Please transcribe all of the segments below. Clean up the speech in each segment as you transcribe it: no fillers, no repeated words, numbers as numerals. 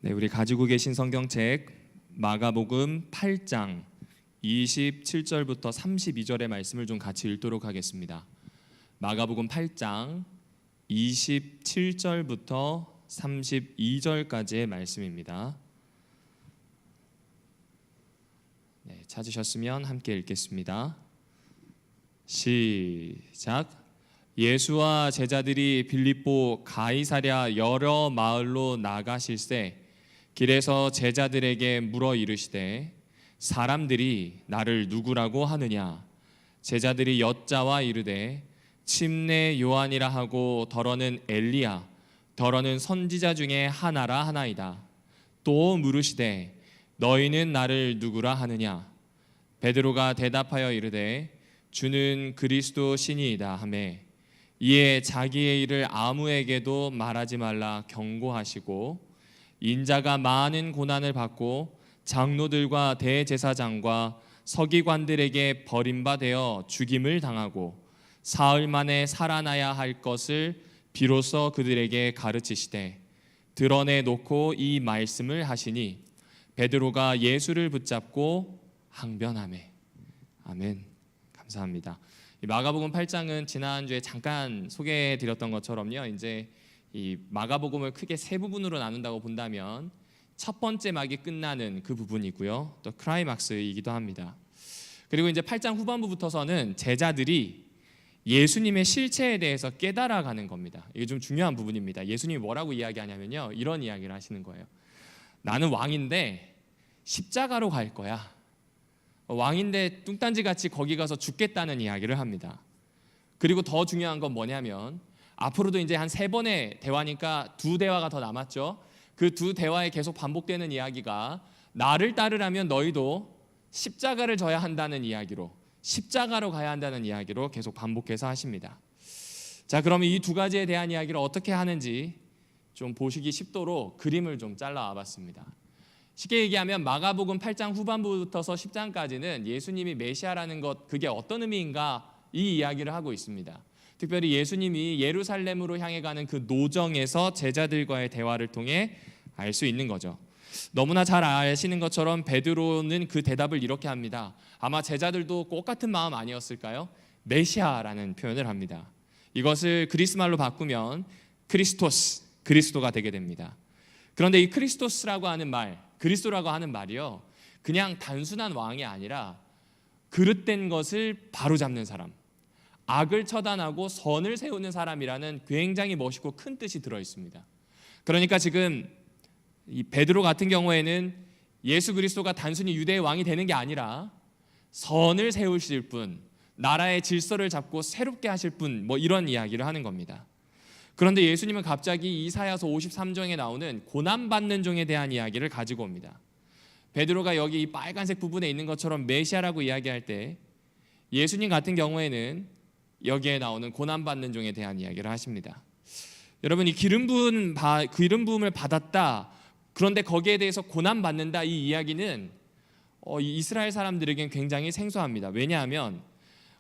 네, 우리 가지고 계신 성경책 마가복음 8장 27절부터 32절의 말씀을 좀 같이 읽도록 하겠습니다. 마가복음 8장 27절부터 32절까지의 말씀입니다. 네, 찾으셨으면 함께 읽겠습니다. 시작. 예수와 제자들이 빌립보 가이사랴 여러 마을로 나가실새 길에서 제자들에게 물어 이르시되 사람들이 나를 누구라고 하느냐? 제자들이 여짜와 이르되 침례 요한이라 하고 더러는 엘리야 더러는 선지자 중에 하나라 하나이다. 또 물으시되 너희는 나를 누구라 하느냐? 베드로가 대답하여 이르되 주는 그리스도 신이이다 하매 이에 자기의 일을 아무에게도 말하지 말라 경고하시고 인자가 많은 고난을 받고 장로들과 대제사장과 서기관들에게 버림받아 죽임을 당하고 사흘 만에 살아나야 할 것을 비로소 그들에게 가르치시되 드러내 놓고 이 말씀을 하시니 베드로가 예수를 붙잡고 항변하매. 아멘. 감사합니다. 마가복음 8장은 지난주에 잠깐 소개해드렸던 것처럼요, 이제 이 마가복음을 크게 세 부분으로 나눈다고 본다면 첫 번째 막이 끝나는 그 부분이고요, 또 클라이막스이기도 합니다. 그리고 이제 8장 후반부부터서는 제자들이 예수님의 실체에 대해서 깨달아가는 겁니다. 이게 좀 중요한 부분입니다. 예수님이 뭐라고 이야기하냐면요, 이런 이야기를 하시는 거예요. 나는 왕인데 십자가로 갈 거야. 왕인데 뚱딴지같이 거기 가서 죽겠다는 이야기를 합니다. 그리고 더 중요한 건 뭐냐면 앞으로도 이제 한 3번의 대화니까 2대화가 더 남았죠. 그 2대화에 계속 반복되는 이야기가 나를 따르려면 너희도 십자가를 져야 한다는 이야기로, 십자가로 가야 한다는 이야기로 계속 반복해서 하십니다. 자, 그러면 이 2가지에 대한 이야기를 어떻게 하는지 좀 보시기 쉽도록 그림을 좀 잘라 와봤습니다. 쉽게 얘기하면 마가복음 8장 후반부부터서 10장까지는 예수님이 메시아라는 것, 그게 어떤 의미인가 이 이야기를 하고 있습니다. 특별히 예수님이 예루살렘으로 향해 가는 그 노정에서 제자들과의 대화를 통해 알 수 있는 거죠. 너무나 잘 아시는 것처럼 베드로는 그 대답을 이렇게 합니다. 아마 제자들도 똑같은 마음 아니었을까요? 메시아라는 표현을 합니다. 이것을 그리스말로 바꾸면 크리스토스, 그리스도가 되게 됩니다. 그런데 이 크리스토스라고 하는 말, 그리스도라고 하는 말이요, 그냥 단순한 왕이 아니라 그릇된 것을 바로잡는 사람, 악을 처단하고 선을 세우는 사람이라는 굉장히 멋있고 큰 뜻이 들어 있습니다. 그러니까 지금 이 베드로 같은 경우에는 예수 그리스도가 단순히 유대의 왕이 되는 게 아니라 선을 세우실 분, 나라의 질서를 잡고 새롭게 하실 분, 뭐 이런 이야기를 하는 겁니다. 그런데 예수님은 갑자기 이사야서 53장에 나오는 고난받는 종에 대한 이야기를 가지고 옵니다. 베드로가 여기 이 빨간색 부분에 있는 것처럼 메시아라고 이야기할 때 예수님 같은 경우에는 여기에 나오는 고난받는 종에 대한 이야기를 하십니다. 여러분, 이 기름 부음을 받았다, 그런데 거기에 대해서 고난받는다, 이 이야기는 이스라엘 사람들에겐 굉장히 생소합니다. 왜냐하면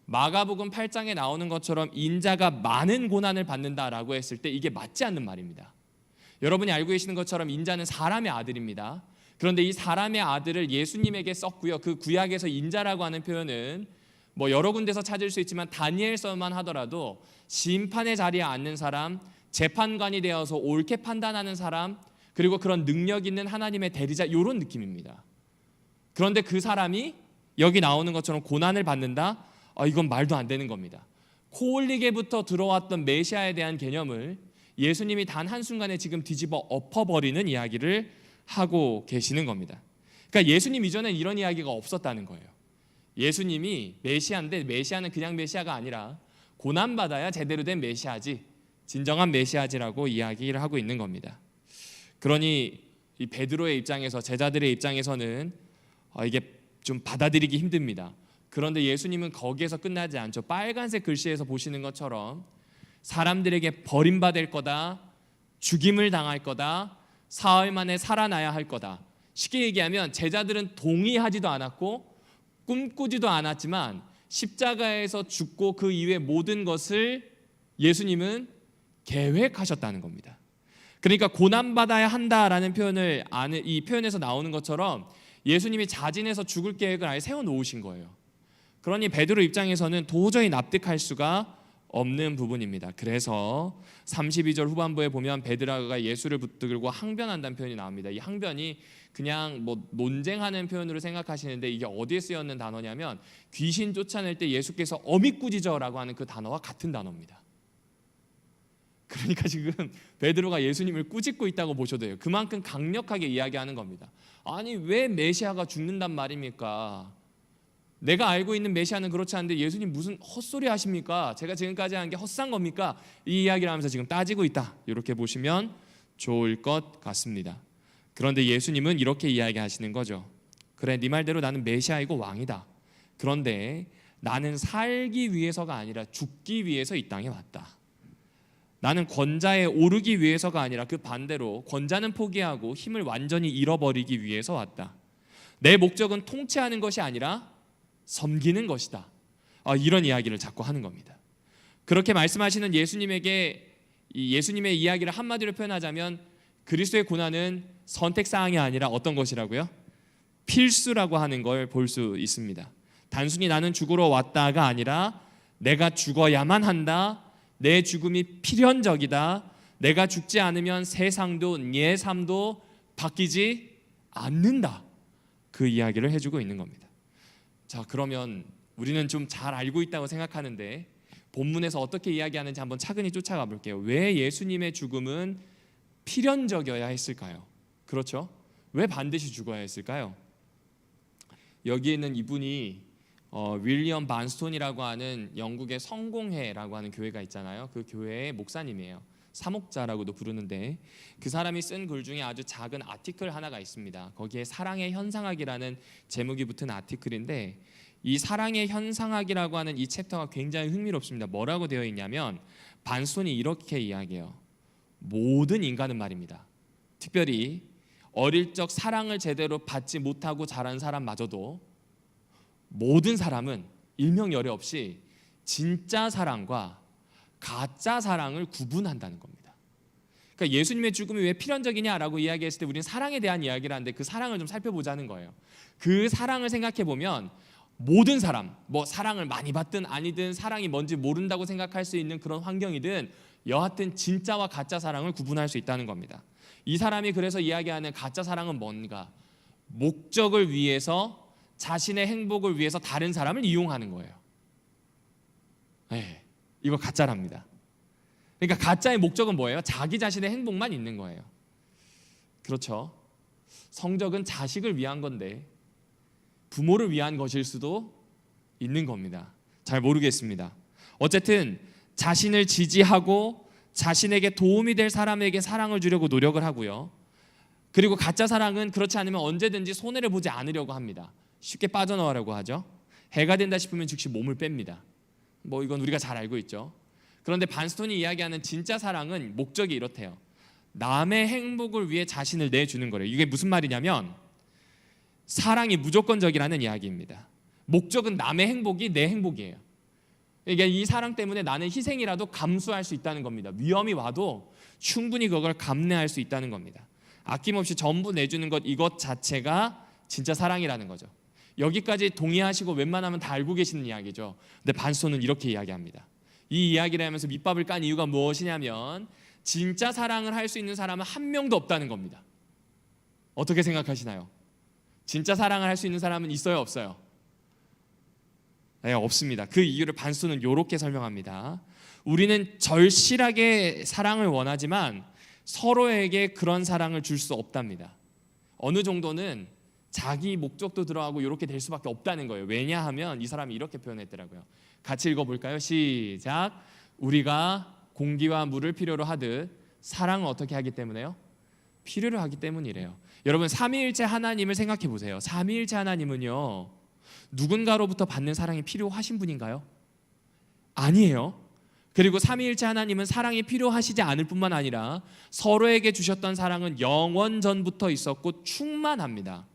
마가복음 8장에 나오는 것처럼 인자가 많은 고난을 받는다라고 했을 때 이게 맞지 않는 말입니다. 여러분이 알고 계시는 것처럼 인자는 사람의 아들입니다. 그런데 이 사람의 아들을 예수님에게 썼고요, 그 구약에서 인자라고 하는 표현은 뭐 여러 군데서 찾을 수 있지만 다니엘서만 하더라도 심판의 자리에 앉는 사람, 재판관이 되어서 옳게 판단하는 사람, 그리고 그런 능력 있는 하나님의 대리자, 이런 느낌입니다. 그런데 그 사람이 여기 나오는 것처럼 고난을 받는다? 이건 말도 안 되는 겁니다. 코올리게부터 들어왔던 메시아에 대한 개념을 예수님이 단 한순간에 지금 뒤집어 엎어버리는 이야기를 하고 계시는 겁니다. 그러니까 예수님 이전에 이런 이야기가 없었다는 거예요. 예수님이 메시아인데 메시아는 그냥 메시아가 아니라 고난받아야 제대로 된 메시아지, 진정한 메시아지라고 이야기를 하고 있는 겁니다. 그러니 이 베드로의 입장에서, 제자들의 입장에서는 이게 좀 받아들이기 힘듭니다. 그런데 예수님은 거기에서 끝나지 않죠. 빨간색 글씨에서 보시는 것처럼 사람들에게 버림받을 거다, 죽임을 당할 거다, 사흘 만에 살아나야 할 거다. 쉽게 얘기하면 제자들은 동의하지도 않았고 꿈꾸지도 않았지만 십자가에서 죽고 그 이외의 모든 것을 예수님은 계획하셨다는 겁니다. 그러니까 고난받아야 한다라는 이 표현에서 나오는 것처럼 예수님이 자진해서 죽을 계획을 아예 세워놓으신 거예요. 그러니 베드로 입장에서는 도저히 납득할 수가 없는 부분입니다. 그래서 32절 후반부에 보면 베드로가 예수를 붙들고 항변한다는 표현이 나옵니다. 이 항변이 그냥 뭐 논쟁하는 표현으로 생각하시는데 이게 어디에 쓰였는 단어냐면 귀신 쫓아낼 때 예수께서 어미꾸짖어라고 하는 그 단어와 같은 단어입니다. 그러니까 지금 베드로가 예수님을 꾸짖고 있다고 보셔도 돼요. 그만큼 강력하게 이야기하는 겁니다. 아니 왜 메시아가 죽는단 말입니까? 내가 알고 있는 메시아는 그렇지 않은데 예수님 무슨 헛소리 하십니까? 제가 지금까지 한 게 헛산 겁니까? 이 이야기를 하면서 지금 따지고 있다. 이렇게 보시면 좋을 것 같습니다. 그런데 예수님은 이렇게 이야기하시는 거죠. 그래, 네 말대로 나는 메시아이고 왕이다. 그런데 나는 살기 위해서가 아니라 죽기 위해서 이 땅에 왔다. 나는 권자에 오르기 위해서가 아니라 그 반대로 권자는 포기하고 힘을 완전히 잃어버리기 위해서 왔다. 내 목적은 통치하는 것이 아니라 섬기는 것이다. 이런 이야기를 자꾸 하는 겁니다. 그렇게 말씀하시는 예수님의 이야기를 한마디로 표현하자면 그리스도의 고난은 선택사항이 아니라 어떤 것이라고요? 필수라고 하는 걸 볼 수 있습니다. 단순히 나는 죽으러 왔다가 아니라 내가 죽어야만 한다. 내 죽음이 필연적이다. 내가 죽지 않으면 세상도 내 삶도 바뀌지 않는다. 그 이야기를 해주고 있는 겁니다. 자, 그러면 우리는 좀 잘 알고 있다고 생각하는데 본문에서 어떻게 이야기하는지 한번 차근히 쫓아가 볼게요. 왜 예수님의 죽음은 필연적이어야 했을까요? 그렇죠? 왜 반드시 죽어야 했을까요? 여기에는 이분이 윌리엄 반스톤이라고 하는 영국의 성공회라고 하는 교회가 있잖아요. 그 교회의 목사님이에요. 사목자라고도 부르는데 그 사람이 쓴 글 중에 아주 작은 아티클 하나가 있습니다. 거기에 사랑의 현상학이라는 제목이 붙은 아티클인데 이 사랑의 현상학이라고 하는 이 챕터가 굉장히 흥미롭습니다. 뭐라고 되어 있냐면 반스톤이 이렇게 이야기해요. 모든 인간은 말입니다. 특별히 어릴 적 사랑을 제대로 받지 못하고 자란 사람마저도 모든 사람은 일명열애 없이 진짜 사랑과 가짜 사랑을 구분한다는 겁니다. 그러니까 예수님의 죽음이 왜 필연적이냐라고 이야기했을 때 우리는 사랑에 대한 이야기를 하는데 그 사랑을 좀 살펴보자는 거예요. 그 사랑을 생각해 보면 모든 사람, 뭐 사랑을 많이 받든 아니든 사랑이 뭔지 모른다고 생각할 수 있는 그런 환경이든 여하튼 진짜와 가짜 사랑을 구분할 수 있다는 겁니다. 이 사람이 그래서 이야기하는 가짜 사랑은 뭔가? 목적을 위해서 자신의 행복을 위해서 다른 사람을 이용하는 거예요. 네, 이거 가짜랍니다. 그러니까 가짜의 목적은 뭐예요? 자기 자신의 행복만 있는 거예요. 그렇죠? 성적은 자식을 위한 건데 부모를 위한 것일 수도 있는 겁니다. 잘 모르겠습니다. 어쨌든 자신을 지지하고 자신에게 도움이 될 사람에게 사랑을 주려고 노력을 하고요. 그리고 가짜 사랑은 그렇지 않으면 언제든지 손해를 보지 않으려고 합니다. 쉽게 빠져나가려고 하죠. 해가 된다 싶으면 즉시 몸을 뺍니다. 뭐 이건 우리가 잘 알고 있죠. 그런데 반스톤이 이야기하는 진짜 사랑은 목적이 이렇대요. 남의 행복을 위해 자신을 내주는 거래요. 이게 무슨 말이냐면 사랑이 무조건적이라는 이야기입니다. 목적은 남의 행복이 내 행복이에요. 그러니까 이 사랑 때문에 나는 희생이라도 감수할 수 있다는 겁니다. 위험이 와도 충분히 그걸 감내할 수 있다는 겁니다. 아낌없이 전부 내주는 것, 이것 자체가 진짜 사랑이라는 거죠. 여기까지 동의하시고 웬만하면 다 알고 계시는 이야기죠. 근데 반스톤은 이렇게 이야기합니다. 이 이야기를 하면서 밑밥을 깐 이유가 무엇이냐면 진짜 사랑을 할 수 있는 사람은 한 명도 없다는 겁니다. 어떻게 생각하시나요? 진짜 사랑을 할 수 있는 사람은 있어요, 없어요? 네, 없습니다. 그 이유를 반스톤은 이렇게 설명합니다. 우리는 절실하게 사랑을 원하지만 서로에게 그런 사랑을 줄 수 없답니다. 어느 정도는 자기 목적도 들어가고 이렇게 될 수밖에 없다는 거예요. 왜냐하면 이 사람이 이렇게 표현했더라고요. 같이 읽어볼까요? 시작. 우리가 공기와 물을 필요로 하듯 사랑을 어떻게 하기 때문에요? 필요로 하기 때문이래요. 여러분 삼위일체 하나님을 생각해 보세요. 삼위일체 하나님은요 누군가로부터 받는 사랑이 필요하신 분인가요? 아니에요. 그리고 삼위일체 하나님은 사랑이 필요하시지 않을 뿐만 아니라 서로에게 주셨던 사랑은 영원 전부터 있었고 충만합니다.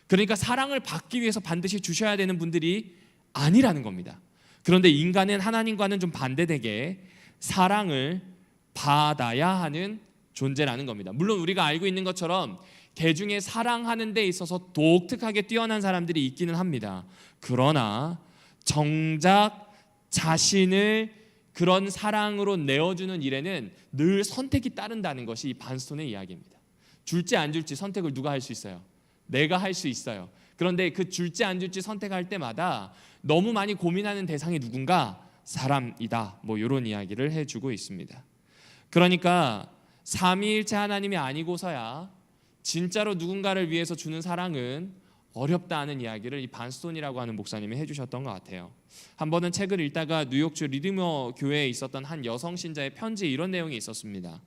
그러니까 사랑을 받기 위해서 반드시 주셔야 되는 분들이 아니라는 겁니다. 그런데 인간은 하나님과는 좀 반대되게 사랑을 받아야 하는 존재라는 겁니다. 물론 우리가 알고 있는 것처럼 개 중에 사랑하는 데 있어서 독특하게 뛰어난 사람들이 있기는 합니다. 그러나 정작 자신을 그런 사랑으로 내어주는 일에는 늘 선택이 따른다는 것이 이 반스톤의 이야기입니다. 줄지 안 줄지 선택을 누가 할 수 있어요? 내가 할 수 있어요. 그런데 그 줄지 안 줄지 선택할 때마다 너무 많이 고민하는 대상이 누군가? 사람이다. 뭐 이런 이야기를 해주고 있습니다. 그러니까 삼위일체 하나님이 아니고서야 진짜로 누군가를 위해서 주는 사랑은 어렵다 하는 이야기를 이 반스톤이라고 하는 목사님이 해주셨던 것 같아요. 한 번은 책을 읽다가 뉴욕주 리드머 교회에 있었던 한 여성 신자의 편지에 이런 내용이 있었습니다.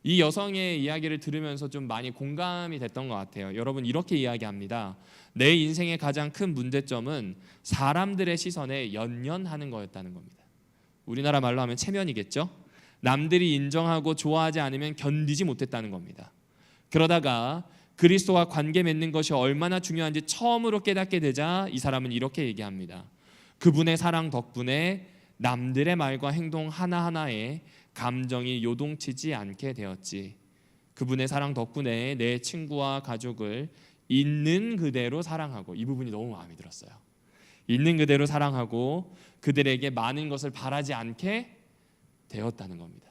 이 여성의 이야기를 들으면서 좀 많이 공감이 됐던 것 같아요. 여러분 이렇게 이야기합니다. 내 인생의 가장 큰 문제점은 사람들의 시선에 연연하는 거였다는 겁니다. 우리나라 말로 하면 체면이겠죠. 남들이 인정하고 좋아하지 않으면 견디지 못했다는 겁니다. 그러다가 그리스도와 관계 맺는 것이 얼마나 중요한지 처음으로 깨닫게 되자 이 사람은 이렇게 얘기합니다. 그분의 사랑 덕분에 남들의 말과 행동 하나하나에 감정이 요동치지 않게 되었지. 그분의 사랑 덕분에 내 친구와 가족을 있는 그대로 사랑하고, 이 부분이 너무 마음에 들었어요. 있는 그대로 사랑하고 그들에게 많은 것을 바라지 않게 되었다는 겁니다.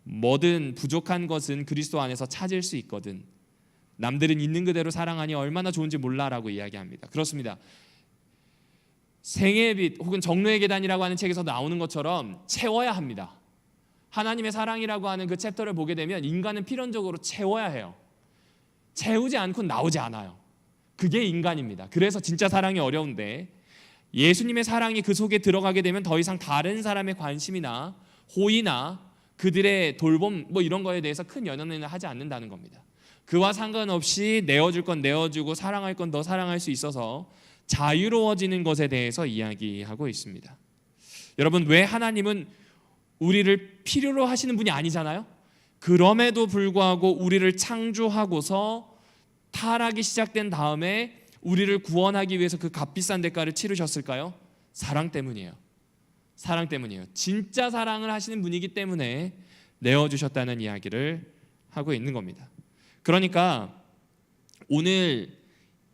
뭐든 부족한 것은 그리스도 안에서 찾을 수 있거든. 남들은 있는 그대로 사랑하니 얼마나 좋은지 몰라라고 이야기합니다. 그렇습니다. 생애의 빛 혹은 정로의 계단이라고 하는 책에서 나오는 것처럼 채워야 합니다. 하나님의 사랑이라고 하는 그 챕터를 보게 되면 인간은 필연적으로 채워야 해요. 채우지 않고는 나오지 않아요. 그게 인간입니다. 그래서 진짜 사랑이 어려운데 예수님의 사랑이 그 속에 들어가게 되면 더 이상 다른 사람의 관심이나 호의나 그들의 돌봄 뭐 이런 거에 대해서 큰 연연을 하지 않는다는 겁니다. 그와 상관없이 내어줄 건 내어주고 사랑할 건 더 사랑할 수 있어서 자유로워지는 것에 대해서 이야기하고 있습니다. 여러분 왜 하나님은 우리를 필요로 하시는 분이 아니잖아요. 그럼에도 불구하고 우리를 창조하고서 타락이 시작된 다음에 우리를 구원하기 위해서 그 값비싼 대가를 치르셨을까요? 사랑 때문이에요. 사랑 때문이에요. 진짜 사랑을 하시는 분이기 때문에 내어주셨다는 이야기를 하고 있는 겁니다. 그러니까 오늘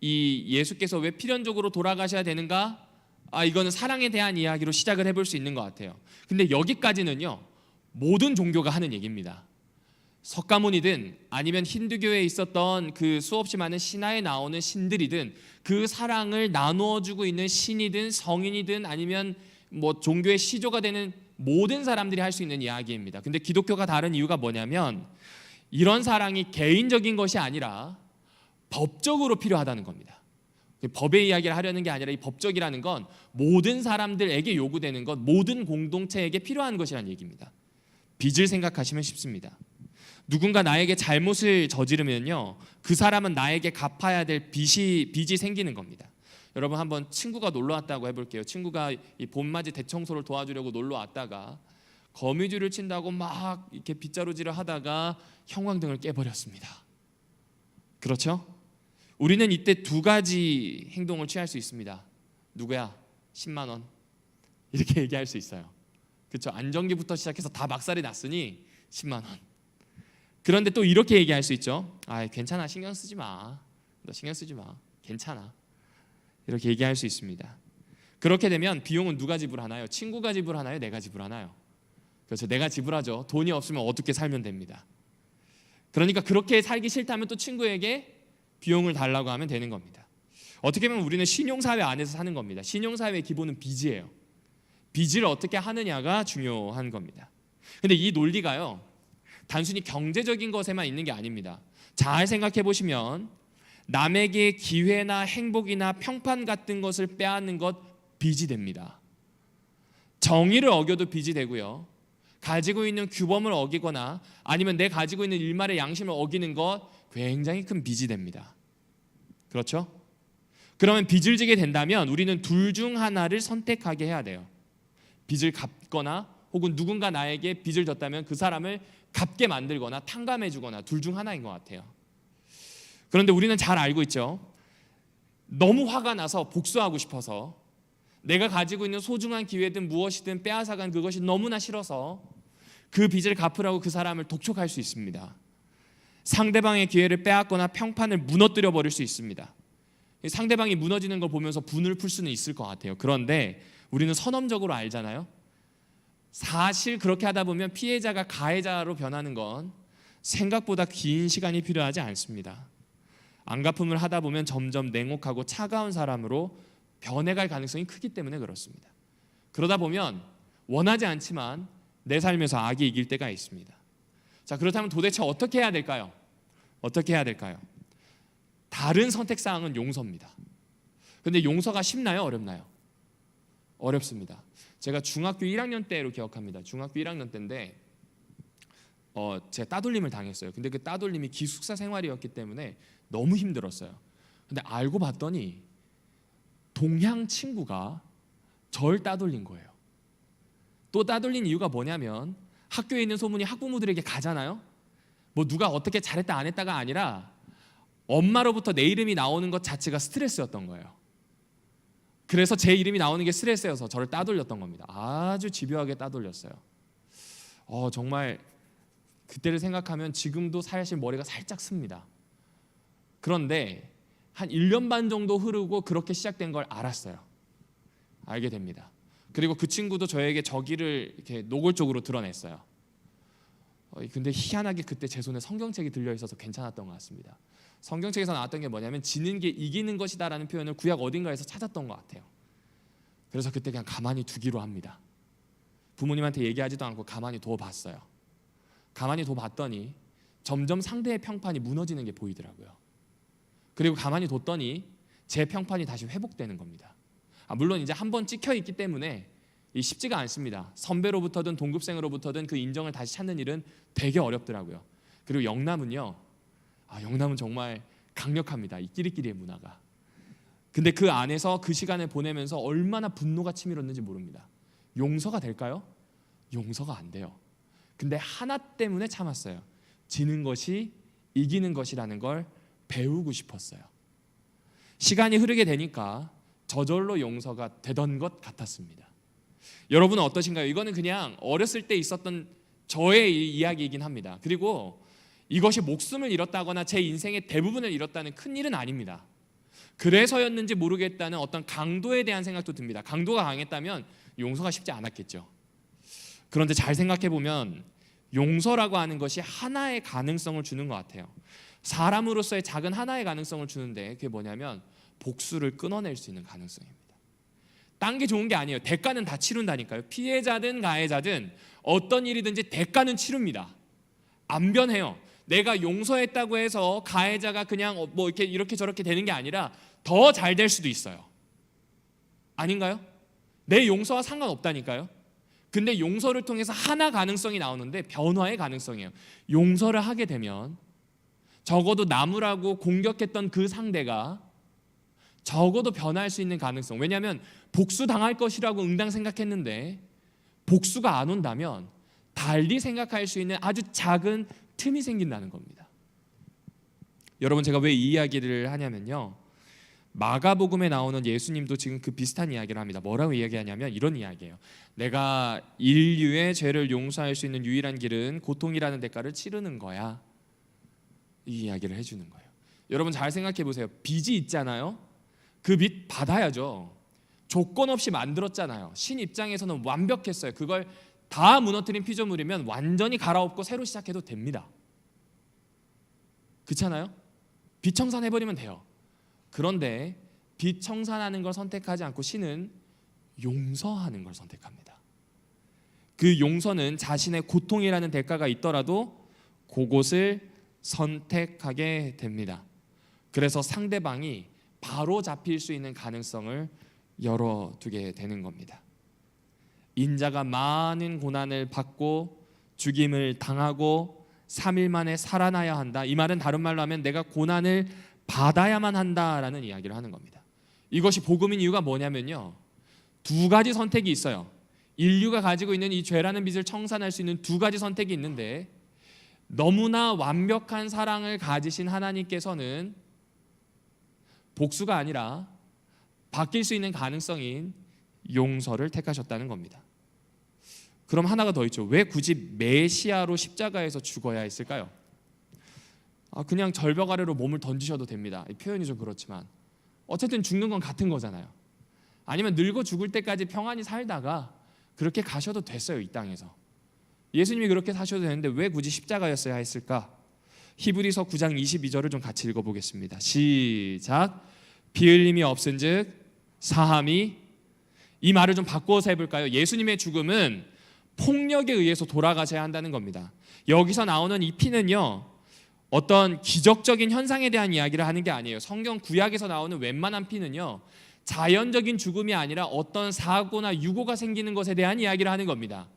이 예수께서 왜 필연적으로 돌아가셔야 되는가? 이거는 사랑에 대한 이야기로 시작을 해볼 수 있는 것 같아요. 근데 여기까지는요 모든 종교가 하는 얘기입니다. 석가모니든 아니면 힌두교에 있었던 그 수없이 많은 신화에 나오는 신들이든 그 사랑을 나누어주고 있는 신이든 성인이든 아니면 뭐 종교의 시조가 되는 모든 사람들이 할 수 있는 이야기입니다. 근데 기독교가 다른 이유가 뭐냐면 이런 사랑이 개인적인 것이 아니라 법적으로 필요하다는 겁니다. 법의 이야기를 하려는 게 아니라 이 법적이라는 건 모든 사람들에게 요구되는 것, 모든 공동체에게 필요한 것이라는 얘기입니다. 빚을 생각하시면 쉽습니다. 누군가 나에게 잘못을 저지르면요 그 사람은 나에게 갚아야 될 빚이 생기는 겁니다. 여러분 한번 친구가 놀러 왔다고 해볼게요. 친구가 이 봄맞이 대청소를 도와주려고 놀러 왔다가 거미줄을 친다고 막 이렇게 빗자루질을 하다가 형광등을 깨버렸습니다. 그렇죠? 우리는 이때 두 가지 행동을 취할 수 있습니다. 누구야? 10만 원 이렇게 얘기할 수 있어요. 그렇죠? 안전기부터 시작해서 다 막살이 났으니 10만 원. 그런데 또 이렇게 얘기할 수 있죠. 괜찮아, 신경 쓰지 마. 너 신경 쓰지 마. 괜찮아. 이렇게 얘기할 수 있습니다. 그렇게 되면 비용은 누가 지불하나요? 친구가 지불하나요? 내가 지불하나요? 그렇죠. 내가 지불하죠. 돈이 없으면 어떻게 살면 됩니다. 그러니까 그렇게 살기 싫다면 또 친구에게 비용을 달라고 하면 되는 겁니다. 어떻게 보면 우리는 신용사회 안에서 사는 겁니다. 신용사회의 기본은 빚이에요. 빚을 어떻게 하느냐가 중요한 겁니다. 근데 이 논리가요 단순히 경제적인 것에만 있는 게 아닙니다. 잘 생각해 보시면 남에게 기회나 행복이나 평판 같은 것을 빼앗는 것 빚이 됩니다. 정의를 어겨도 빚이 되고요. 가지고 있는 규범을 어기거나 아니면 내 가지고 있는 일말의 양심을 어기는 것 굉장히 큰 빚이 됩니다. 그렇죠? 그러면 빚을 지게 된다면 우리는 둘 중 하나를 선택하게 해야 돼요. 빚을 갚거나 혹은 누군가 나에게 빚을 졌다면 그 사람을 갚게 만들거나 탕감해 주거나 둘 중 하나인 것 같아요. 그런데 우리는 잘 알고 있죠. 너무 화가 나서 복수하고 싶어서 내가 가지고 있는 소중한 기회든 무엇이든 빼앗아간 그것이 너무나 싫어서 그 빚을 갚으라고 그 사람을 독촉할 수 있습니다. 상대방의 기회를 빼앗거나 평판을 무너뜨려 버릴 수 있습니다. 상대방이 무너지는 걸 보면서 분을 풀 수는 있을 것 같아요. 그런데 우리는 선언적으로 알잖아요. 사실 그렇게 하다 보면 피해자가 가해자로 변하는 건 생각보다 긴 시간이 필요하지 않습니다. 안갚음을 하다 보면 점점 냉혹하고 차가운 사람으로 변해갈 가능성이 크기 때문에 그렇습니다. 그러다 보면 원하지 않지만 내 삶에서 악이 이길 때가 있습니다. 자, 그렇다면 도대체 어떻게 해야 될까요? 어떻게 해야 될까요? 다른 선택사항은 용서입니다. 그런데 용서가 쉽나요? 어렵나요? 어렵습니다. 제가 중학교 1학년 때로 기억합니다. 중학교 1학년 때인데 제가 따돌림을 당했어요. 근데 그 따돌림이 기숙사 생활이었기 때문에 너무 힘들었어요. 근데 알고 봤더니 동향 친구가 절 따돌린 거예요. 또 따돌린 이유가 뭐냐면 학교에 있는 소문이 학부모들에게 가잖아요. 뭐 누가 어떻게 잘했다 안 했다가 아니라 엄마로부터 내 이름이 나오는 것 자체가 스트레스였던 거예요. 그래서 제 이름이 나오는 게 스트레스여서 저를 따돌렸던 겁니다. 아주 집요하게 따돌렸어요. 정말 그때를 생각하면 지금도 사실 머리가 살짝 씁니다. 그런데 한 1년 반 정도 흐르고 그렇게 시작된 걸 알았어요. 알게 됩니다. 그리고 그 친구도 저에게 저기를 이렇게 노골적으로 드러냈어요. 근데 희한하게 그때 제 손에 성경책이 들려있어서 괜찮았던 것 같습니다. 성경책에서 나왔던 게 뭐냐면 지는 게 이기는 것이다라는 표현을 구약 어딘가에서 찾았던 것 같아요. 그래서 그때 그냥 가만히 두기로 합니다. 부모님한테 얘기하지도 않고 가만히 둬봤어요. 가만히 둬봤더니 점점 상대의 평판이 무너지는 게 보이더라고요. 그리고 가만히 뒀더니 제 평판이 다시 회복되는 겁니다. 물론 이제 한번 찍혀 있기 때문에 쉽지가 않습니다. 선배로부터든 동급생으로부터든 그 인정을 다시 찾는 일은 되게 어렵더라고요. 그리고 영남은요, 영남은 정말 강력합니다. 이 끼리끼리의 문화가. 근데 그 안에서 그 시간을 보내면서 얼마나 분노가 치밀었는지 모릅니다. 용서가 될까요? 용서가 안 돼요. 근데 하나 때문에 참았어요. 지는 것이 이기는 것이라는 걸 배우고 싶었어요. 시간이 흐르게 되니까 저절로 용서가 되던 것 같았습니다. 여러분은 어떠신가요? 이거는 그냥 어렸을 때 있었던 저의 이야기이긴 합니다. 그리고 이것이 목숨을 잃었다거나 제 인생의 대부분을 잃었다는 큰 일은 아닙니다. 그래서였는지 모르겠다는 어떤 강도에 대한 생각도 듭니다. 강도가 강했다면 용서가 쉽지 않았겠죠. 그런데 잘 생각해 보면 용서라고 하는 것이 하나의 가능성을 주는 것 같아요. 사람으로서의 작은 하나의 가능성을 주는데 그게 뭐냐면 복수를 끊어낼 수 있는 가능성입니다. 딴 게 좋은 게 아니에요. 대가는 다 치른다니까요. 피해자든 가해자든 어떤 일이든지 대가는 치릅니다. 안 변해요. 내가 용서했다고 해서 가해자가 그냥 뭐 이렇게 저렇게 되는 게 아니라 더 잘 될 수도 있어요. 아닌가요? 내 용서와 상관없다니까요. 근데 용서를 통해서 하나 가능성이 나오는데 변화의 가능성이에요. 용서를 하게 되면 적어도 나무라고 공격했던 그 상대가 적어도 변할 수 있는 가능성. 왜냐하면 복수당할 것이라고 응당 생각했는데 복수가 안 온다면 달리 생각할 수 있는 아주 작은 틈이 생긴다는 겁니다. 여러분, 제가 왜 이 이야기를 하냐면요, 마가복음에 나오는 예수님도 지금 그 비슷한 이야기를 합니다. 뭐라고 이야기하냐면 이런 이야기예요. 내가 인류의 죄를 용서할 수 있는 유일한 길은 고통이라는 대가를 치르는 거야. 이 이야기를 해주는 거예요. 여러분 잘 생각해 보세요. 빚이 있잖아요. 그 빚 받아야죠. 조건 없이 만들었잖아요. 신 입장에서는 완벽했어요. 그걸 다 무너뜨린 피조물이면 완전히 갈아엎고 새로 시작해도 됩니다. 그렇잖아요? 빚 청산해버리면 돼요. 그런데 빚 청산하는 걸 선택하지 않고 신은 용서하는 걸 선택합니다. 그 용서는 자신의 고통이라는 대가가 있더라도 그곳을 선택하게 됩니다. 그래서 상대방이 바로 잡힐 수 있는 가능성을 열어두게 되는 겁니다. 인자가 많은 고난을 받고 죽임을 당하고 3일 만에 살아나야 한다. 이 말은 다른 말로 하면 내가 고난을 받아야만 한다라는 이야기를 하는 겁니다. 이것이 복음인 이유가 뭐냐면요, 두 가지 선택이 있어요. 인류가 가지고 있는 이 죄라는 빚을 청산할 수 있는 두 가지 선택이 있는데 너무나 완벽한 사랑을 가지신 하나님께서는 복수가 아니라 바뀔 수 있는 가능성인 용서를 택하셨다는 겁니다. 그럼 하나가 더 있죠. 왜 굳이 메시아로 십자가에서 죽어야 했을까요? 그냥 절벽 아래로 몸을 던지셔도 됩니다. 이 표현이 좀 그렇지만 어쨌든 죽는 건 같은 거잖아요. 아니면 늙어 죽을 때까지 평안히 살다가 그렇게 가셔도 됐어요. 이 땅에서 예수님이 그렇게 사셔도 되는데 왜 굳이 십자가였어야 했을까? 히브리서 9장 22절을 좀 같이 읽어보겠습니다. 시작. 피 흘림이 없은즉 사함이, 이 말을 좀 바꿔서 해볼까요? 예수님의 죽음은 폭력에 의해서 돌아가셔야 한다는 겁니다. 여기서 나오는 이 피는요, 어떤 기적적인 현상에 대한 이야기를 하는 게 아니에요. 성경 구약에서 나오는 웬만한 피는요, 자연적인 죽음이 아니라 어떤 사고나 유고가 생기는 것에 대한 이야기를 하는 겁니다.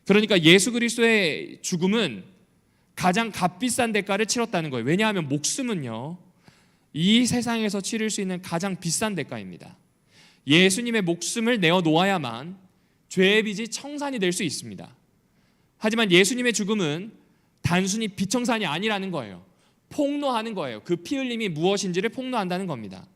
그러니까 예수 그리스도의 죽음은 가장 값비싼 대가를 치렀다는 거예요. 왜냐하면 목숨은요, 이 세상에서 치를 수 있는 가장 비싼 대가입니다. 예수님의 목숨을 내어놓아야만 죄의 빚이 청산이 될 수 있습니다. 하지만 예수님의 죽음은 단순히 빚청산이 아니라는 거예요. 폭로하는 거예요. 그 피 흘림이 무엇인지를 폭로한다는 겁니다.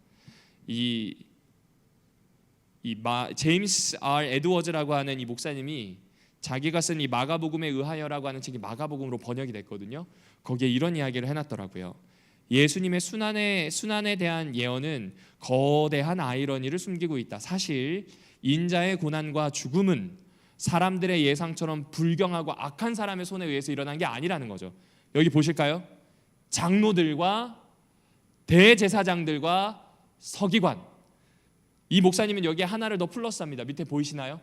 제임스 R. 에드워즈라고 하는 이 목사님이 자기가 쓴 이 마가복음에 의하여라고 하는 책이 마가복음으로 번역이 됐거든요. 거기에 이런 이야기를 해놨더라고요. 예수님의 순환에 대한 예언은 거대한 아이러니를 숨기고 있다. 사실 인자의 고난과 죽음은 사람들의 예상처럼 불경하고 악한 사람의 손에 의해서 일어난 게 아니라는 거죠. 여기 보실까요? 장로들과 대제사장들과 서기관, 이 목사님은 여기에 하나를 더 플러스합니다. 밑에 보이시나요?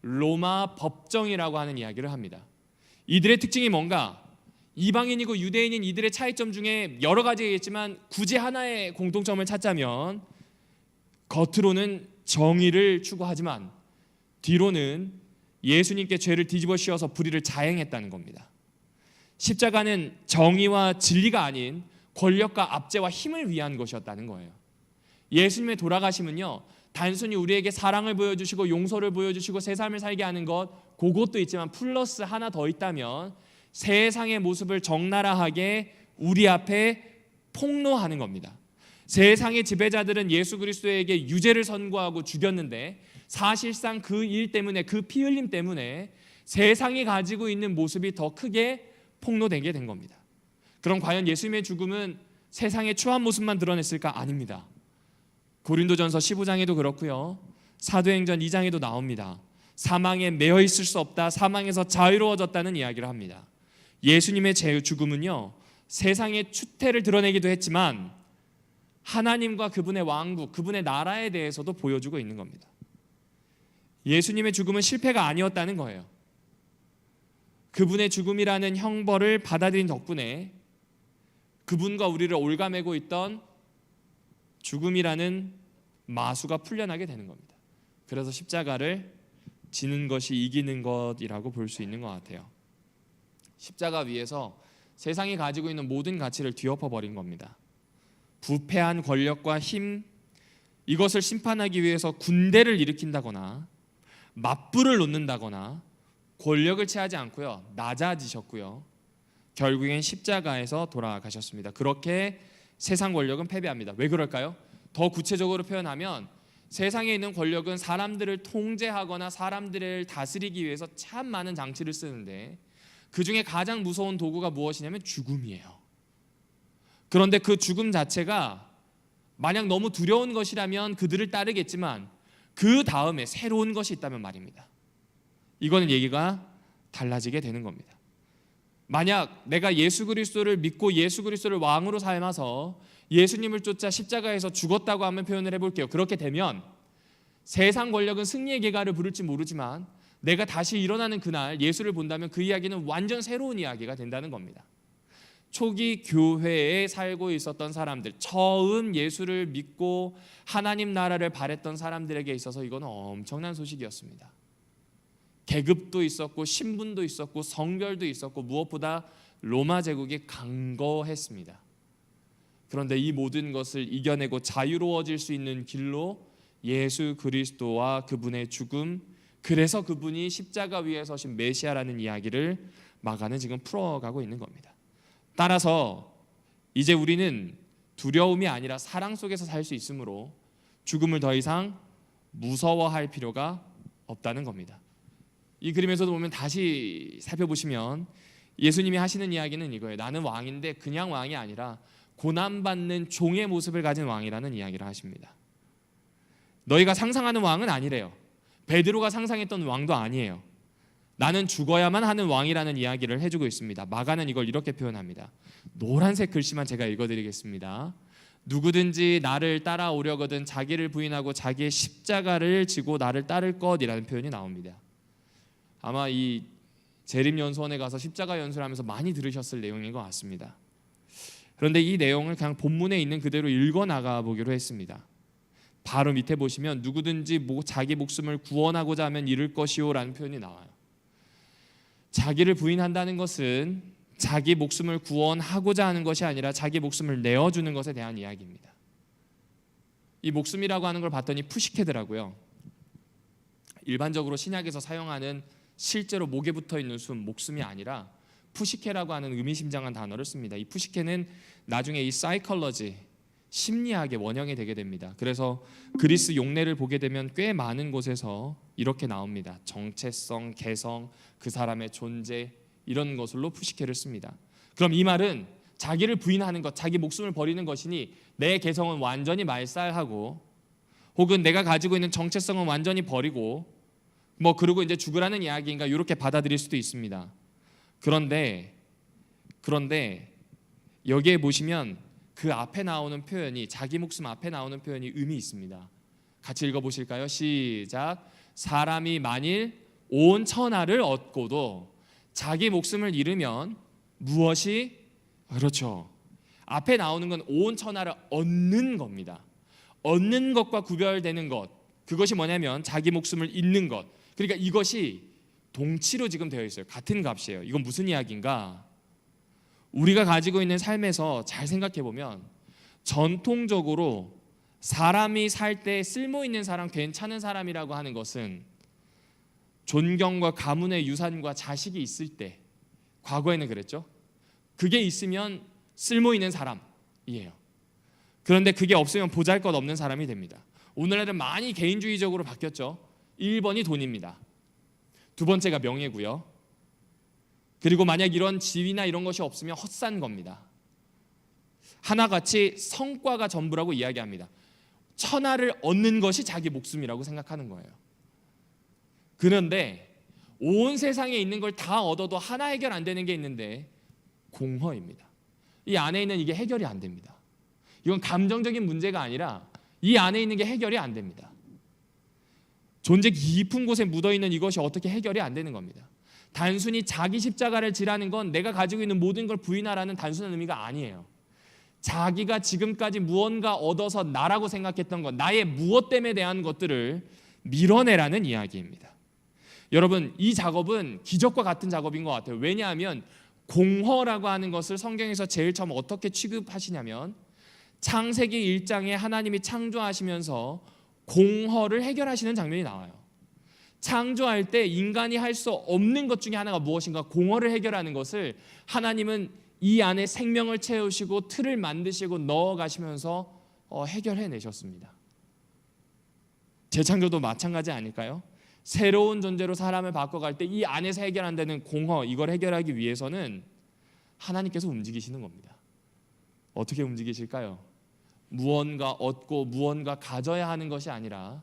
로마 법정이라고 하는 이야기를 합니다. 이들의 특징이 뭔가? 이방인이고 유대인인 이들의 차이점 중에 여러 가지가 있지만 굳이 하나의 공통점을 찾자면 겉으로는 정의를 추구하지만 뒤로는 예수님께 죄를 뒤집어 씌워서 불의를 자행했다는 겁니다. 십자가는 정의와 진리가 아닌 권력과 압제와 힘을 위한 것이었다는 거예요. 예수님의 돌아가심은요, 단순히 우리에게 사랑을 보여주시고 용서를 보여주시고 새 삶을 살게 하는 것, 그것도 있지만 플러스 하나 더 있다면 세상의 모습을 적나라하게 우리 앞에 폭로하는 겁니다. 세상의 지배자들은 예수 그리스도에게 유죄를 선고하고 죽였는데 사실상 그 일 때문에, 그 피 흘림 때문에 세상이 가지고 있는 모습이 더 크게 폭로되게 된 겁니다. 그럼 과연 예수님의 죽음은 세상의 추한 모습만 드러냈을까? 아닙니다. 고린도전서 15장에도 그렇고요, 사도행전 2장에도 나옵니다. 사망에 매여 있을 수 없다, 사망에서 자유로워졌다는 이야기를 합니다. 예수님의 죽음은요, 세상의 추태를 드러내기도 했지만 하나님과 그분의 왕국, 그분의 나라에 대해서도 보여주고 있는 겁니다. 예수님의 죽음은 실패가 아니었다는 거예요. 그분의 죽음이라는 형벌을 받아들인 덕분에 그분과 우리를 올가매고 있던 죽음이라는 마수가 풀려나게 되는 겁니다. 그래서 십자가를 지는 것이 이기는 것이라고 볼 수 있는 것 같아요. 십자가 위에서 세상이 가지고 있는 모든 가치를 뒤엎어버린 겁니다. 부패한 권력과 힘, 이것을 심판하기 위해서 군대를 일으킨다거나 맞불을 놓는다거나 권력을 취하지 않고요, 낮아지셨고요, 결국엔 십자가에서 돌아가셨습니다. 그렇게 세상 권력은 패배합니다. 왜 그럴까요? 더 구체적으로 표현하면 세상에 있는 권력은 사람들을 통제하거나 사람들을 다스리기 위해서 참 많은 장치를 쓰는데 그 중에 가장 무서운 도구가 무엇이냐면 죽음이에요. 그런데 그 죽음 자체가 만약 너무 두려운 것이라면 그들을 따르겠지만 그 다음에 새로운 것이 있다면 말입니다. 이거는 얘기가 달라지게 되는 겁니다. 만약 내가 예수 그리스도를 믿고 예수 그리스도를 왕으로 삶아서 예수님을 쫓아 십자가에서 죽었다고 한번 표현을 해볼게요. 그렇게 되면 세상 권력은 승리의 계가를 부를지 모르지만 내가 다시 일어나는 그날 예수를 본다면 그 이야기는 완전 새로운 이야기가 된다는 겁니다. 초기 교회에 살고 있었던 사람들, 처음 예수를 믿고 하나님 나라를 바랬던 사람들에게 있어서 이건 엄청난 소식이었습니다. 계급도 있었고 신분도 있었고 성별도 있었고 무엇보다 로마 제국이 강거했습니다. 그런데 이 모든 것을 이겨내고 자유로워질 수 있는 길로 예수 그리스도와 그분의 죽음, 그래서 그분이 십자가 위에 서신 메시아라는 이야기를 마가는 지금 풀어가고 있는 겁니다. 따라서 이제 우리는 두려움이 아니라 사랑 속에서 살 수 있으므로 죽음을 더 이상 무서워할 필요가 없다는 겁니다. 이 그림에서도 보면 다시 살펴보시면 예수님이 하시는 이야기는 이거예요. 나는 왕인데 그냥 왕이 아니라 고난받는 종의 모습을 가진 왕이라는 이야기를 하십니다. 너희가 상상하는 왕은 아니래요. 베드로가 상상했던 왕도 아니에요. 나는 죽어야만 하는 왕이라는 이야기를 해주고 있습니다. 마가는 이걸 이렇게 표현합니다. 노란색 글씨만 제가 읽어드리겠습니다. 누구든지 나를 따라오려거든 자기를 부인하고 자기의 십자가를 지고 나를 따를 것이라는 표현이 나옵니다. 아마 이 재림연수원에 가서 십자가 연수를 하면서 많이 들으셨을 내용인 것 같습니다. 그런데 이 내용을 그냥 본문에 있는 그대로 읽어나가 보기로 했습니다. 바로 밑에 보시면 누구든지 자기 목숨을 구원하고자 하면 잃을 것이요 라는 표현이 나와요. 자기를 부인한다는 것은 자기 목숨을 구원하고자 하는 것이 아니라 자기 목숨을 내어주는 것에 대한 이야기입니다. 이 목숨이라고 하는 걸 봤더니 푸시케더라고요. 일반적으로 신약에서 사용하는 실제로 목에 붙어있는 목숨이 아니라 푸시케라고 하는 의미심장한 단어를 씁니다. 이 푸시케는 나중에 이 사이컬러지, 심리학의 원형이 되게 됩니다. 그래서 그리스 용례를 보게 되면 꽤 많은 곳에서 이렇게 나옵니다. 정체성, 개성, 그 사람의 존재, 이런 것으로 푸시케를 씁니다. 그럼 이 말은 자기를 부인하는 것, 자기 목숨을 버리는 것이니 내 개성은 완전히 말살하고, 혹은 내가 가지고 있는 정체성은 완전히 버리고, 그리고 이제 죽으라는 이야기인가 이렇게 받아들일 수도 있습니다. 그런데 여기에 보시면 그 앞에 나오는 표현이, 자기 목숨 앞에 나오는 표현이 의미 있습니다. 같이 읽어보실까요? 시작. 사람이 만일 온 천하를 얻고도 자기 목숨을 잃으면 무엇이? 그렇죠. 앞에 나오는 건 온 천하를 얻는 겁니다. 얻는 것과 구별되는 것, 그것이 뭐냐면 자기 목숨을 잃는 것. 그러니까 이것이 동치로 지금 되어 있어요. 같은 값이에요. 이건 무슨 이야기인가? 우리가 가지고 있는 삶에서 잘 생각해 보면 전통적으로 사람이 살 때 쓸모 있는 사람, 괜찮은 사람이라고 하는 것은 존경과 가문의 유산과 자식이 있을 때, 과거에는 그랬죠. 그게 있으면 쓸모 있는 사람이에요. 그런데 그게 없으면 보잘것없는 사람이 됩니다. 오늘날은 많이 개인주의적으로 바뀌었죠. 1번이 돈입니다. 두 번째가 명예고요. 그리고 만약 이런 지위나 이런 것이 없으면 헛산 겁니다. 하나같이 성과가 전부라고 이야기합니다. 천하를 얻는 것이 자기 목숨이라고 생각하는 거예요. 그런데 온 세상에 있는 걸 다 얻어도 하나 해결 안 되는 게 있는데 공허입니다. 이 안에 있는 이게 해결이 안 됩니다. 이건 감정적인 문제가 아니라 이 안에 있는 게 해결이 안 됩니다. 존재 깊은 곳에 묻어있는 이것이 어떻게 해결이 안 되는 겁니다. 단순히 자기 십자가를 지라는 건 내가 가지고 있는 모든 걸 부인하라는 단순한 의미가 아니에요. 자기가 지금까지 무언가 얻어서 나라고 생각했던 것, 나의 무엇됨에 대한 것들을 밀어내라는 이야기입니다. 여러분, 이 작업은 기적과 같은 작업인 것 같아요. 왜냐하면 공허라고 하는 것을 성경에서 제일 처음 어떻게 취급하시냐면 창세기 1장에 하나님이 창조하시면서 공허를 해결하시는 장면이 나와요. 창조할 때 인간이 할 수 없는 것 중에 하나가 무엇인가, 공허를 해결하는 것을 하나님은 이 안에 생명을 채우시고 틀을 만드시고 넣어가시면서 해결해내셨습니다. 재창조도 마찬가지 아닐까요? 새로운 존재로 사람을 바꿔갈 때 이 안에서 해결 안 되는 공허, 이걸 해결하기 위해서는 하나님께서 움직이시는 겁니다. 어떻게 움직이실까요? 무언가 얻고 무언가 가져야 하는 것이 아니라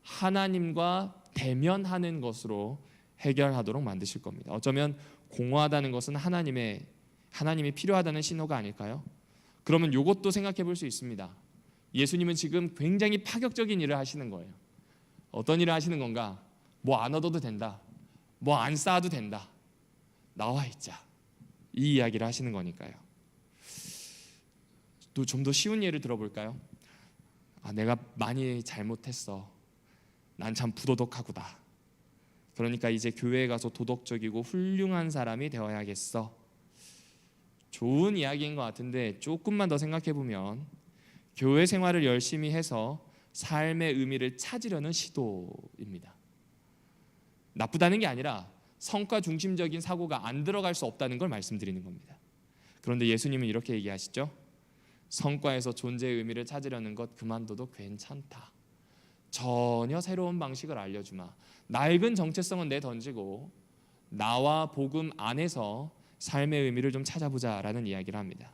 하나님과 대면하는 것으로 해결하도록 만드실 겁니다. 어쩌면 공허하다는 것은 하나님이 필요하다는 신호가 아닐까요? 그러면 이것도 생각해 볼 수 있습니다. 예수님은 지금 굉장히 파격적인 일을 하시는 거예요. 어떤 일을 하시는 건가? 뭐 안 얻어도 된다, 뭐 안 쌓아도 된다, 나와 있자, 이 이야기를 하시는 거니까요. 또 좀 더 쉬운 예를 들어볼까요? 내가 많이 잘못했어, 난 참 부도덕하구나, 그러니까 이제 교회에 가서 도덕적이고 훌륭한 사람이 되어야겠어. 좋은 이야기인 것 같은데 조금만 더 생각해 보면 교회 생활을 열심히 해서 삶의 의미를 찾으려는 시도입니다. 나쁘다는 게 아니라 성과 중심적인 사고가 안 들어갈 수 없다는 걸 말씀드리는 겁니다. 그런데 예수님은 이렇게 얘기하시죠. 성과에서 존재의 의미를 찾으려는 것 그만둬도 괜찮다. 전혀 새로운 방식을 알려주마. 낡은 정체성은 내던지고 나와 복음 안에서 삶의 의미를 좀 찾아보자라는 이야기를 합니다.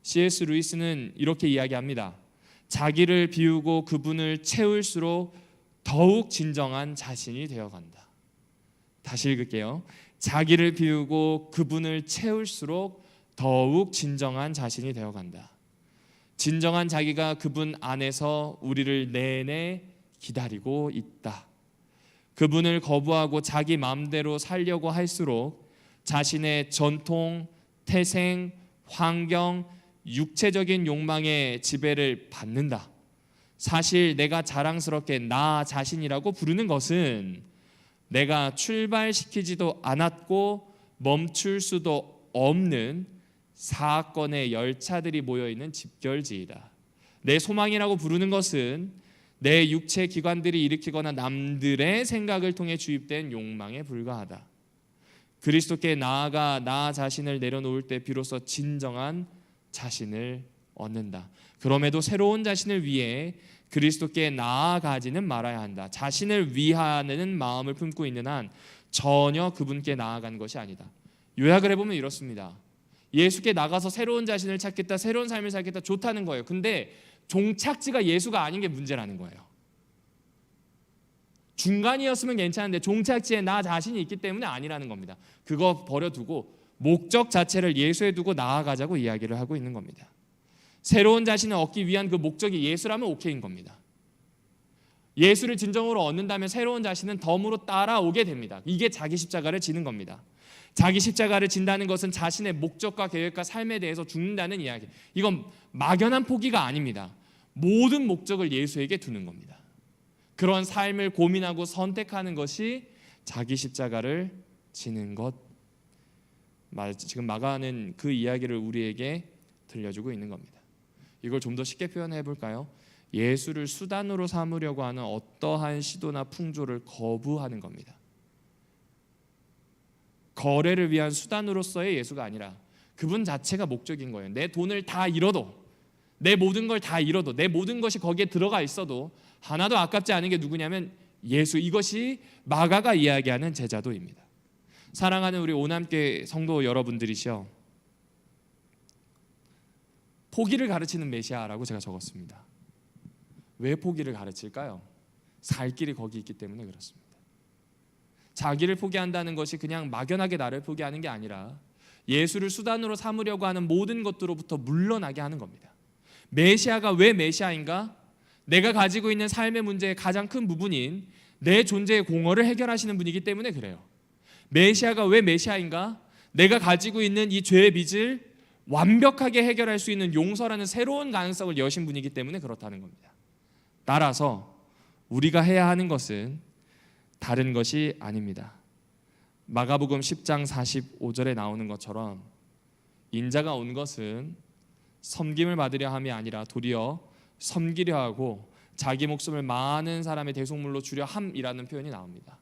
C.S. 루이스는 이렇게 이야기합니다. 자기를 비우고 그분을 채울수록 더욱 진정한 자신이 되어간다. 다시 읽을게요. 자기를 비우고 그분을 채울수록 더욱 진정한 자신이 되어간다. 진정한 자기가 그분 안에서 우리를 내내 기다리고 있다. 그분을 거부하고 자기 마음대로 살려고 할수록 자신의 전통, 태생, 환경, 육체적인 욕망의 지배를 받는다. 사실 내가 자랑스럽게 나 자신이라고 부르는 것은 내가 출발시키지도 않았고 멈출 수도 없는 사건의 열차들이 모여있는 집결지이다. 내 소망이라고 부르는 것은 내 육체 기관들이 일으키거나 남들의 생각을 통해 주입된 욕망에 불과하다. 그리스도께 나아가 나 자신을 내려놓을 때 비로소 진정한 자신을 얻는다. 그럼에도 새로운 자신을 위해 그리스도께 나아가지는 말아야 한다. 자신을 위하는 마음을 품고 있는 한 전혀 그분께 나아간 것이 아니다. 요약을 해보면 이렇습니다. 예수께 나가서 새로운 자신을 찾겠다, 새로운 삶을 살겠다, 좋다는 거예요. 근데 종착지가 예수가 아닌 게 문제라는 거예요. 중간이었으면 괜찮은데 종착지에 나 자신이 있기 때문에 아니라는 겁니다. 그거 버려두고 목적 자체를 예수에 두고 나아가자고 이야기를 하고 있는 겁니다. 새로운 자신을 얻기 위한 그 목적이 예수라면 오케이인 겁니다. 예수를 진정으로 얻는다면 새로운 자신은 덤으로 따라오게 됩니다. 이게 자기 십자가를 지는 겁니다. 자기 십자가를 진다는 것은 자신의 목적과 계획과 삶에 대해서 죽는다는 이야기. 이건 막연한 포기가 아닙니다. 모든 목적을 예수에게 두는 겁니다. 그런 삶을 고민하고 선택하는 것이 자기 십자가를 지는 것. 지금 마가는 그 이야기를 우리에게 들려주고 있는 겁니다. 이걸 좀 더 쉽게 표현해 볼까요? 예수를 수단으로 삼으려고 하는 어떠한 시도나 풍조를 거부하는 겁니다. 거래를 위한 수단으로서의 예수가 아니라 그분 자체가 목적인 거예요. 내 돈을 다 잃어도, 내 모든 걸 다 잃어도, 내 모든 것이 거기에 들어가 있어도 하나도 아깝지 않은 게 누구냐면 예수. 이것이 마가가 이야기하는 제자도입니다. 사랑하는 우리 오남교회 성도 여러분들이시여, 포기를 가르치는 메시아라고 제가 적었습니다. 왜 포기를 가르칠까요? 살 길이 거기 있기 때문에 그렇습니다. 자기를 포기한다는 것이 그냥 막연하게 나를 포기하는 게 아니라 예수를 수단으로 삼으려고 하는 모든 것들로부터 물러나게 하는 겁니다. 메시아가 왜 메시아인가? 내가 가지고 있는 삶의 문제의 가장 큰 부분인 내 존재의 공허를 해결하시는 분이기 때문에 그래요. 메시아가 왜 메시아인가? 내가 가지고 있는 이 죄의 빚을 완벽하게 해결할 수 있는 용서라는 새로운 가능성을 여신 분이기 때문에 그렇다는 겁니다. 따라서 우리가 해야 하는 것은 다른 것이 아닙니다. 마가복음 10장 45절에 나오는 것처럼 인자가 온 것은 섬김을 받으려 함이 아니라 도리어 섬기려 하고 자기 목숨을 많은 사람의 대속물로 주려 함이라는 표현이 나옵니다.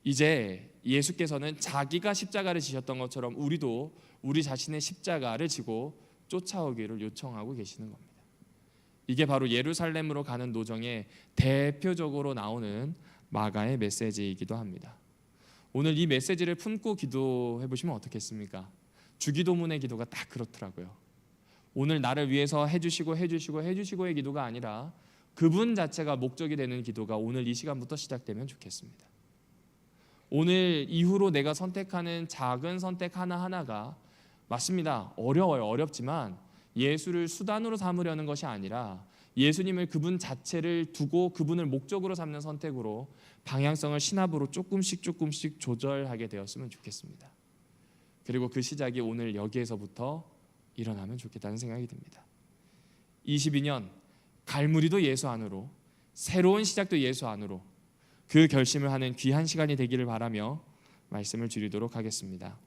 이제 예수께서는 자기가 십자가를 지셨던 것처럼 우리도 우리 자신의 십자가를 지고 쫓아오기를 요청하고 계시는 겁니다. 이게 바로 예루살렘으로 가는 노정의 대표적으로 나오는 마가의 메시지이기도 합니다. 오늘 이 메시지를 품고 기도해 보시면 어떻겠습니까? 주기도문의 기도가 딱 그렇더라고요. 오늘 나를 위해서 해주시고의 기도가 아니라 그분 자체가 목적이 되는 기도가 오늘 이 시간부터 시작되면 좋겠습니다. 오늘 이후로 내가 선택하는 작은 선택 하나하나가 맞습니다. 어려워요. 어렵지만 예수를 수단으로 삼으려는 것이 아니라 예수님을 그분 자체를 두고 그분을 목적으로 삼는 선택으로 방향성을 신압으로 조금씩 조절하게 되었으면 좋겠습니다. 그리고 그 시작이 오늘 여기에서부터 일어나면 좋겠다는 생각이 듭니다. 22년 갈무리도 예수 안으로, 새로운 시작도 예수 안으로 그 결심을 하는 귀한 시간이 되기를 바라며 말씀을 드리도록 하겠습니다.